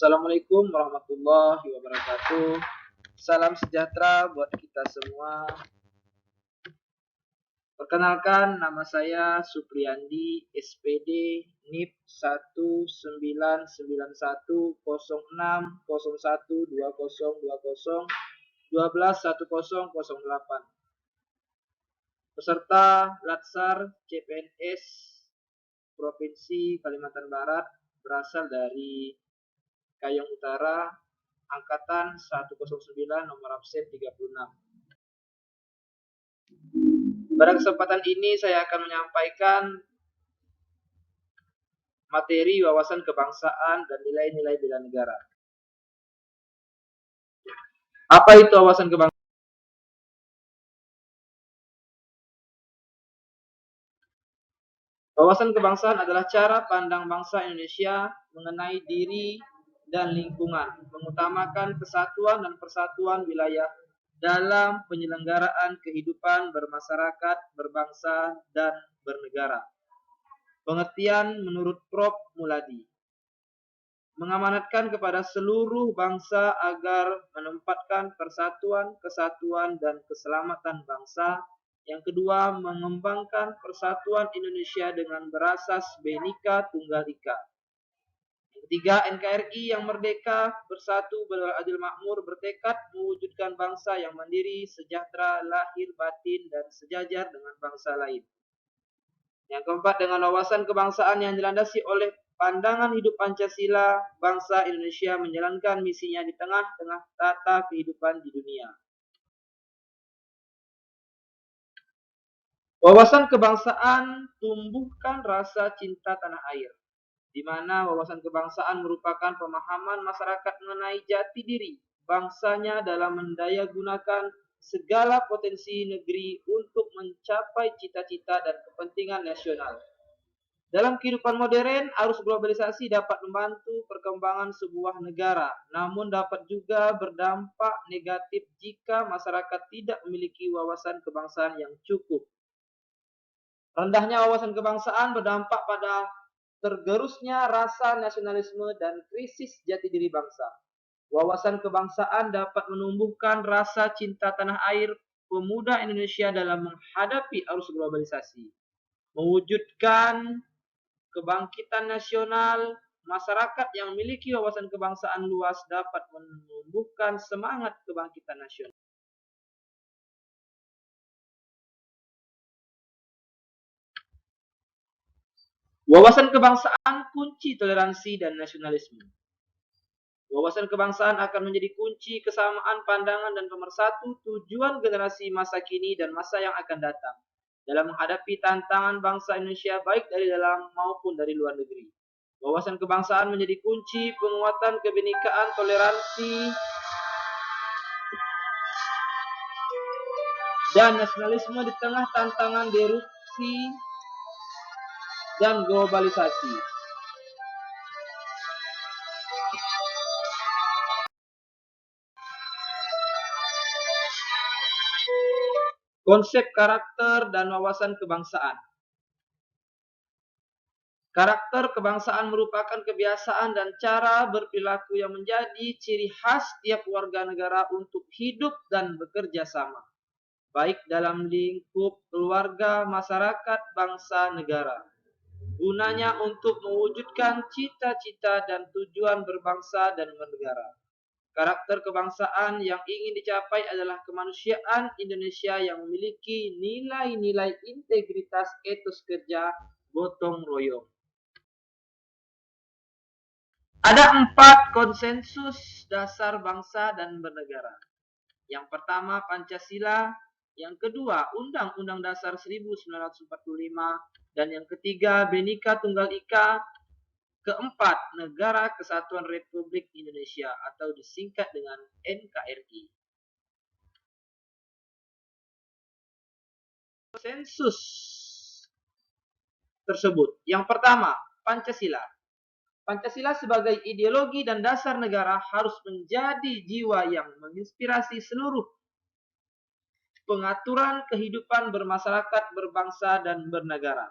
Assalamualaikum warahmatullahi wabarakatuh. Salam sejahtera buat kita semua. Perkenalkan, nama saya Supriyandi, SPD, NIP 199101202012111008. Peserta Latsar CPNS Provinsi Kalimantan Barat berasal dari Kayong Utara, Angkatan 109, nomor absen 36. Pada kesempatan ini saya akan menyampaikan materi wawasan kebangsaan dan nilai-nilai bela negara. Apa itu wawasan kebangsaan? Wawasan kebangsaan adalah cara pandang bangsa Indonesia mengenai diri dan lingkungan, mengutamakan kesatuan dan persatuan wilayah dalam penyelenggaraan kehidupan bermasyarakat, berbangsa, dan bernegara. Pengertian menurut Prof. Muladi, mengamanatkan kepada seluruh bangsa agar menempatkan persatuan, kesatuan, dan keselamatan bangsa. Yang kedua, mengembangkan persatuan Indonesia dengan berasas Bhinneka Tunggal Ika. Yang ketiga, NKRI yang merdeka, bersatu, beradil, makmur, bertekad mewujudkan bangsa yang mandiri, sejahtera, lahir batin, dan sejajar dengan bangsa lain. Yang keempat, dengan wawasan kebangsaan yang dilandasi oleh pandangan hidup Pancasila, bangsa Indonesia menjalankan misinya di tengah-tengah tata kehidupan di dunia. Wawasan kebangsaan tumbuhkan rasa cinta tanah air, di mana wawasan kebangsaan merupakan pemahaman masyarakat mengenai jati diri bangsanya dalam mendayagunakan segala potensi negeri untuk mencapai cita-cita dan kepentingan nasional. Dalam kehidupan modern, arus globalisasi dapat membantu perkembangan sebuah negara, namun dapat juga berdampak negatif jika masyarakat tidak memiliki wawasan kebangsaan yang cukup. Rendahnya wawasan kebangsaan berdampak pada tergerusnya rasa nasionalisme dan krisis jati diri bangsa. Wawasan kebangsaan dapat menumbuhkan rasa cinta tanah air pemuda Indonesia dalam menghadapi arus globalisasi. Mewujudkan kebangkitan nasional, masyarakat yang memiliki wawasan kebangsaan luas dapat menumbuhkan semangat kebangkitan nasional. Wawasan kebangsaan kunci toleransi dan nasionalisme. Wawasan kebangsaan akan menjadi kunci kesamaan pandangan dan pemersatu tujuan generasi masa kini dan masa yang akan datang dalam menghadapi tantangan bangsa Indonesia baik dari dalam maupun dari luar negeri. Wawasan kebangsaan menjadi kunci penguatan kebinekaan, toleransi, dan nasionalisme di tengah tantangan disrupsi dan globalisasi. Konsep karakter dan wawasan kebangsaan. Karakter kebangsaan merupakan kebiasaan dan cara berperilaku yang menjadi ciri khas tiap warga negara untuk hidup dan bekerja sama, baik dalam lingkup keluarga, masyarakat, bangsa, negara. Gunanya untuk mewujudkan cita-cita dan tujuan berbangsa dan bernegara. Karakter kebangsaan yang ingin dicapai adalah kemanusiaan Indonesia yang memiliki nilai-nilai integritas, etos kerja, gotong royong. Ada 4 konsensus dasar bangsa dan bernegara. Yang pertama, Pancasila. Yang kedua, Undang-Undang Dasar 1945. Dan yang ketiga, Bhinneka Tunggal Ika. Keempat, Negara Kesatuan Republik Indonesia atau disingkat dengan NKRI. Konsensus tersebut. Yang pertama, Pancasila. Pancasila sebagai ideologi dan dasar negara harus menjadi jiwa yang menginspirasi seluruh pengaturan kehidupan bermasyarakat, berbangsa, dan bernegara.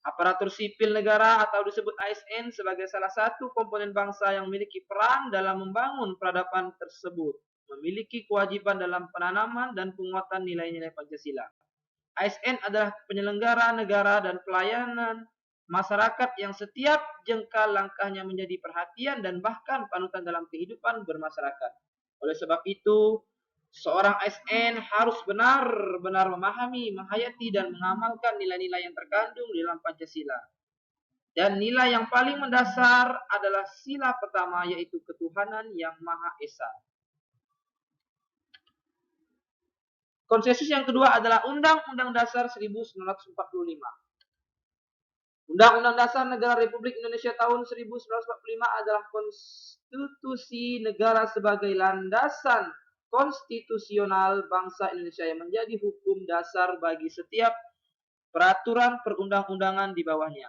Aparatur sipil negara atau disebut ASN sebagai salah satu komponen bangsa yang memiliki peran dalam membangun peradaban tersebut, memiliki kewajiban dalam penanaman dan penguatan nilai-nilai Pancasila. ASN adalah penyelenggara negara dan pelayanan masyarakat yang setiap jengkal langkahnya menjadi perhatian dan bahkan panutan dalam kehidupan bermasyarakat. Oleh sebab itu, seorang ASN harus benar-benar memahami, menghayati, dan mengamalkan nilai-nilai yang terkandung di dalam Pancasila. Dan nilai yang paling mendasar adalah sila pertama, yaitu ketuhanan yang Maha Esa. Konsensus yang kedua adalah Undang-Undang Dasar 1945. Undang-Undang Dasar Negara Republik Indonesia tahun 1945 adalah konstitusi negara sebagai landasan konstitusional bangsa Indonesia yang menjadi hukum dasar bagi setiap peraturan perundang-undangan di bawahnya.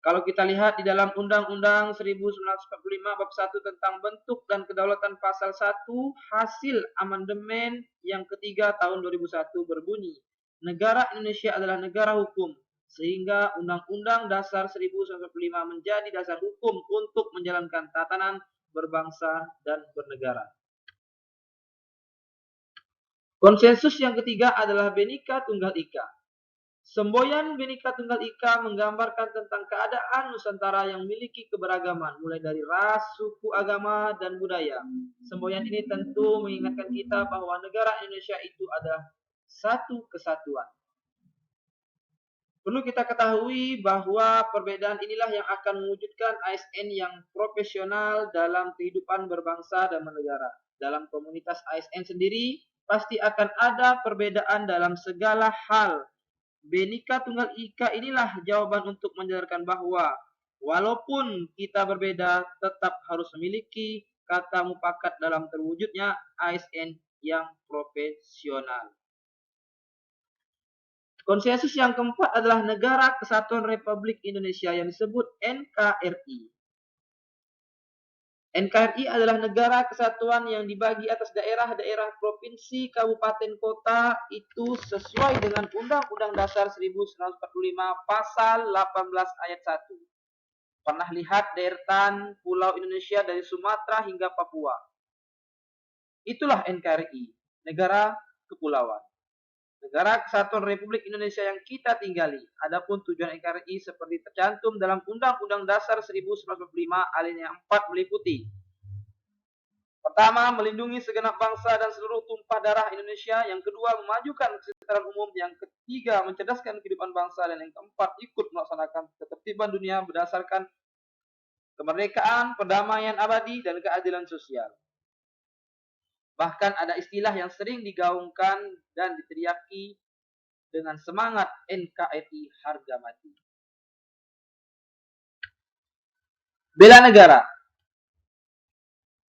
Kalau kita lihat di dalam Undang-Undang 1945 bab 1 tentang bentuk dan kedaulatan pasal 1 hasil amandemen yang ketiga tahun 2001 berbunyi, negara Indonesia adalah negara hukum, sehingga Undang-Undang Dasar 1945 menjadi dasar hukum untuk menjalankan tatanan berbangsa dan bernegara. Konsensus yang ketiga adalah Bhinneka Tunggal Ika. Semboyan Bhinneka Tunggal Ika menggambarkan tentang keadaan Nusantara yang memiliki keberagaman, mulai dari ras, suku, agama, dan budaya. Semboyan ini tentu mengingatkan kita bahwa negara Indonesia itu adalah satu kesatuan. Perlu kita ketahui bahwa perbedaan inilah yang akan mewujudkan ASN yang profesional dalam kehidupan berbangsa dan bernegara. Dalam komunitas ASN sendiri, pasti akan ada perbedaan dalam segala hal. Bhinneka Tunggal Ika inilah jawaban untuk menjelaskan bahwa walaupun kita berbeda, tetap harus memiliki kata mufakat dalam terwujudnya ASN yang profesional. Konsensus yang keempat adalah Negara Kesatuan Republik Indonesia yang disebut NKRI. NKRI adalah negara kesatuan yang dibagi atas daerah-daerah provinsi, kabupaten, kota itu sesuai dengan Undang-Undang Dasar 1945 pasal 18 ayat 1. Pernah lihat deretan pulau Indonesia dari Sumatera hingga Papua. Itulah NKRI, negara kepulauan. Negara Kesatuan Republik Indonesia yang kita tinggali. Adapun tujuan NKRI seperti tercantum dalam Undang-Undang Dasar 1945 alinea 4 meliputi: pertama, melindungi segenap bangsa dan seluruh tumpah darah Indonesia. Yang kedua, memajukan kesejahteraan umum. Yang ketiga, mencerdaskan kehidupan bangsa. Dan yang keempat, ikut melaksanakan ketertiban dunia berdasarkan kemerdekaan, perdamaian abadi, dan keadilan sosial. Bahkan ada istilah yang sering digaungkan dan diteriaki dengan semangat NKRI harga mati. Bela negara.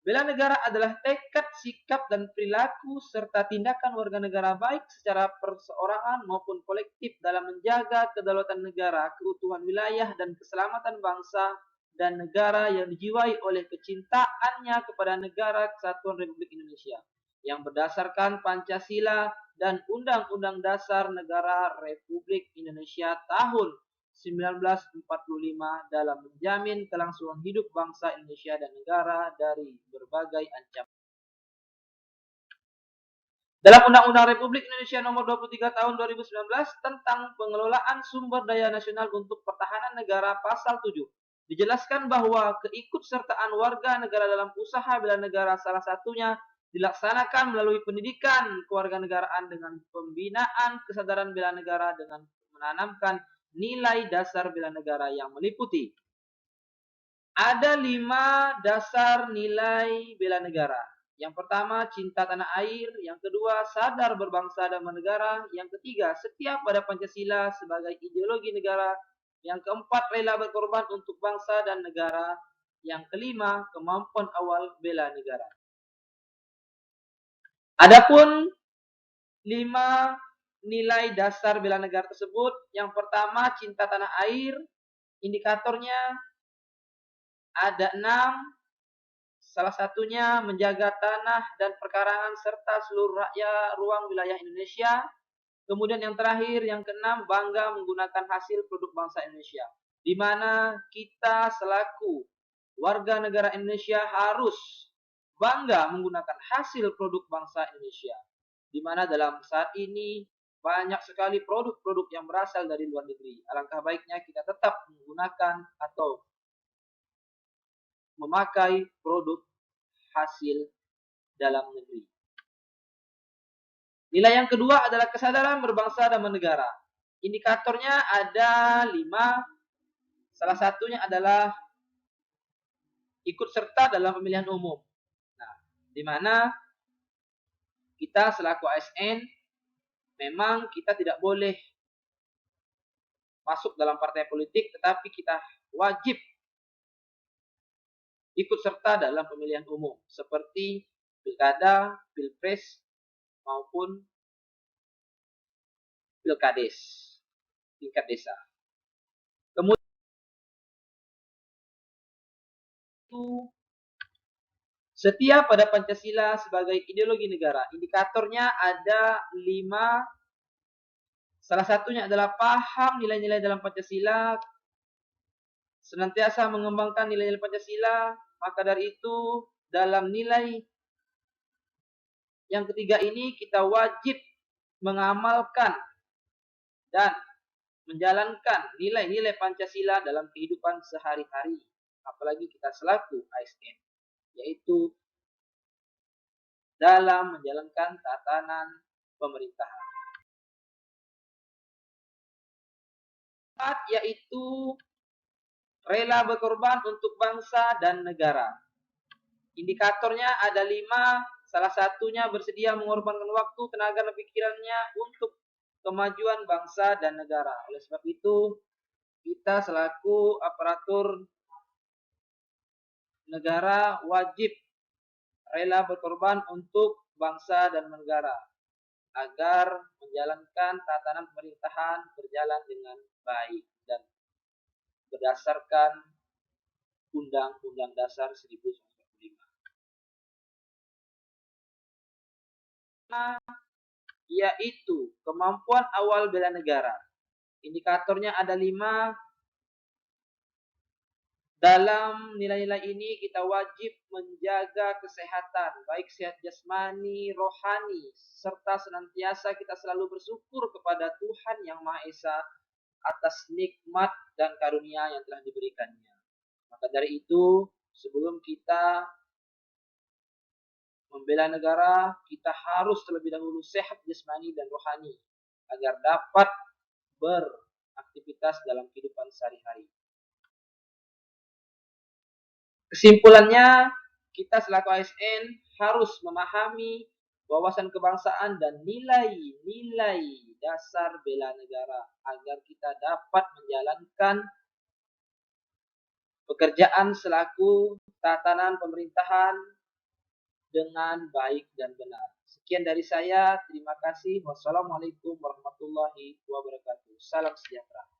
Bela negara adalah tekad, sikap, dan perilaku serta tindakan warga negara baik secara perseorangan maupun kolektif dalam menjaga kedaulatan negara, keutuhan wilayah, dan keselamatan bangsa dan negara yang dijiwai oleh kecintaannya kepada negara Kesatuan Republik Indonesia yang berdasarkan Pancasila dan Undang-Undang Dasar Negara Republik Indonesia tahun 1945 dalam menjamin kelangsungan hidup bangsa Indonesia dan negara dari berbagai ancaman. Dalam Undang-Undang Republik Indonesia Nomor 23 Tahun 2019 tentang pengelolaan sumber daya nasional untuk pertahanan negara pasal 7, dijelaskan bahwa keikutsertaan warga negara dalam usaha bela negara salah satunya dilaksanakan melalui pendidikan kewarganegaraan dengan pembinaan kesadaran bela negara dengan menanamkan nilai dasar bela negara yang meliputi. Ada 5 dasar nilai bela negara. Yang pertama, cinta tanah air. Yang kedua, sadar berbangsa dan bernegara. Yang ketiga, setia pada Pancasila sebagai ideologi negara. Yang keempat, rela berkorban untuk bangsa dan negara. Yang kelima, kemampuan awal bela negara. Adapun 5 nilai dasar bela negara tersebut, yang pertama, cinta tanah air. Indikatornya ada 6. Salah satunya menjaga tanah dan perkarangan serta seluruh rakyat ruang wilayah Indonesia. Kemudian yang terakhir, yang keenam, bangga menggunakan hasil produk bangsa Indonesia. Di mana kita selaku warga negara Indonesia harus bangga menggunakan hasil produk bangsa Indonesia. Di mana dalam saat ini banyak sekali produk-produk yang berasal dari luar negeri. Alangkah baiknya kita tetap menggunakan atau memakai produk hasil dalam negeri. Nilai yang kedua adalah kesadaran berbangsa dan bernegara. Indikatornya ada 5. Salah satunya adalah ikut serta dalam pemilihan umum. Nah, di mana kita selaku ASN memang kita tidak boleh masuk dalam partai politik, tetapi kita wajib ikut serta dalam pemilihan umum seperti pilkada, pilpres maupun pilkades tingkat desa. Kemudian setia pada Pancasila sebagai ideologi negara. Indikatornya ada 5. Salah satunya adalah paham nilai-nilai dalam Pancasila, senantiasa mengembangkan nilai-nilai Pancasila. Maka dari itu, dalam nilai yang ketiga ini kita wajib mengamalkan dan menjalankan nilai-nilai Pancasila dalam kehidupan sehari-hari. Apalagi kita selaku ASN, yaitu dalam menjalankan tatanan pemerintahan. Yaitu rela berkorban untuk bangsa dan negara. Indikatornya ada 5. Salah satunya bersedia mengorbankan waktu, tenaga, dan pikirannya untuk kemajuan bangsa dan negara. Oleh sebab itu, kita selaku aparatur negara wajib rela berkorban untuk bangsa dan negara agar menjalankan tatanan pemerintahan berjalan dengan baik dan berdasarkan Undang-Undang Dasar 1945. Yaitu kemampuan awal bela negara. Indikatornya ada 5. Dalam nilai-nilai ini kita wajib menjaga kesehatan, baik sehat jasmani, rohani, serta senantiasa kita selalu bersyukur kepada Tuhan Yang Maha Esa atas nikmat dan karunia yang telah diberikannya. Maka dari itu, sebelum kita membela negara, kita harus terlebih dahulu sehat jasmani dan rohani agar dapat beraktivitas dalam kehidupan sehari-hari. Kesimpulannya, kita selaku ASN harus memahami wawasan kebangsaan dan nilai-nilai dasar bela negara agar kita dapat menjalankan pekerjaan selaku tatanan pemerintahan dengan baik dan benar. Sekian dari saya, terima kasih. Wassalamualaikum warahmatullahi wabarakatuh. Salam sejahtera.